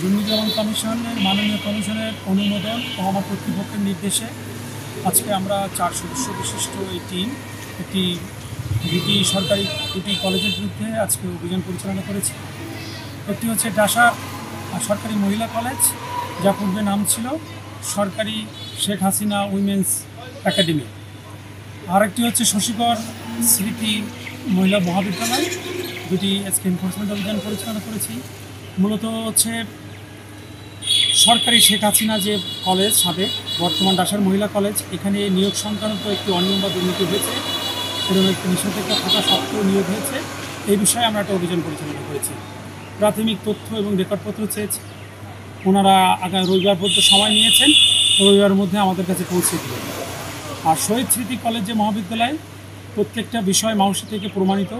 দুর্নীতি দমন কমিশনের মাননীয় কমিশনের অনুমোদন ও আমার কর্তৃপক্ষের নির্দেশে আজকে আমরা 4 সদস্য বিশিষ্ট এই টিম একটি সরকারি দুটি কলেজের বিরুদ্ধে আজকে অভিযান পরিচালনা করেছি। একটি হচ্ছে ডাসা সরকারি মহিলা কলেজ, যা পূর্বে নাম ছিল সরকারি শেখ হাসিনা উইমেন্স একাডেমি। আরেকটি হচ্ছে শশীগড় স্মৃতি মহিলা মহাবিদ্যালয়, দুটি আজকে এনফোর্সমেন্ট অভিযান পরিচালনা করেছি। মূলত হচ্ছে সরকারি শেখ হাসিনা যে কলেজ সাবেক, বর্তমান ডাসার মহিলা কলেজ, এখানে নিয়োগ সংক্রান্ত একটি অনিয়ম বা দুর্নীতি হয়েছে, এরকম একটি নিষেধাজ্ঞা থাকা সত্ত্বেও নিয়োগ হয়েছে। এই বিষয়ে আমরা একটা অভিযান পরিচালনা করেছি। প্রাথমিক তথ্য এবং রেকর্ডপত্র চেয়েছি, ওনারা আগামী রবিবার পর্যন্ত সময় নিয়েছেন, রবিবারের মধ্যে আমাদের কাছে পৌঁছে দিলেন। আর শহীদ স্মৃতি কলেজ যে মহাবিদ্যালয়, প্রত্যেকটা বিষয় মাউসি থেকে প্রমাণিত,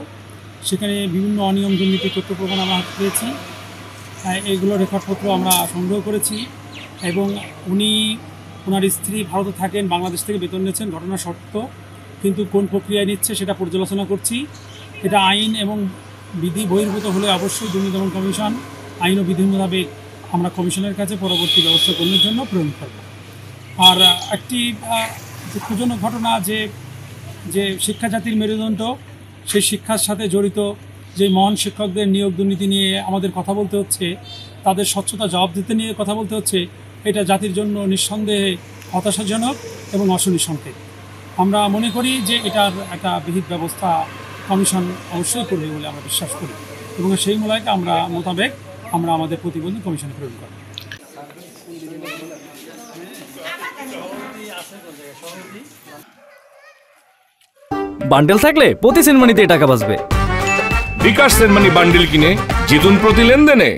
সেখানে বিভিন্ন অনিয়ম দুর্নীতি তথ্য প্রমাণ আমরা হাতে পেয়েছি। এইগুলো রেকর্ডপত্র আমরা সংগ্রহ করেছি এবং ওনার স্ত্রী ভারতে থাকেন, বাংলাদেশ থেকে বেতন নিচ্ছেন, ঘটনা সত্য, কিন্তু কোন প্রক্রিয়ায় নিচ্ছে সেটা পর্যালোচনা করছি। এটা আইন এবং বিধি বহির্ভূত হলে অবশ্যই দুর্নীতি দমন কমিশন আইন ও বিধি মোতাবেক আমরা কমিশনের কাছে পরবর্তী ব্যবস্থা গ্রহণের জন্য প্রেরণ করব। আর একটি দুঃখজনক ঘটনা যে শিক্ষা জাতির মেরুদণ্ড, সেই শিক্ষার সাথে জড়িত যে মহান শিক্ষকদের নিয়োগ দুর্নীতি নিয়ে আমাদের কথা বলতে হচ্ছে, তাদের স্বচ্ছতা জবাবদিহিতা নিয়ে কথা বলতে হচ্ছে, এটা জাতির জন্য নিঃসন্দেহে হতাশাজনক এবং অশনি সংকেত। আমরা মনে করি যে এটার একটা বিহিত ব্যবস্থা কমিশন অবশ্যই করবে বলে আমরা বিশ্বাস করি এবং সেই মোতাবেক আমরা আমাদের প্রতিবেদন কমিশনে প্রেরণ করি। বান্ডেল থাকলে প্রতি সেনমানিতে টাকা বাঁচবে। বিকাশ সেনমানি বান্ডেল কিনে জিতুন প্রতি লেনদেনে।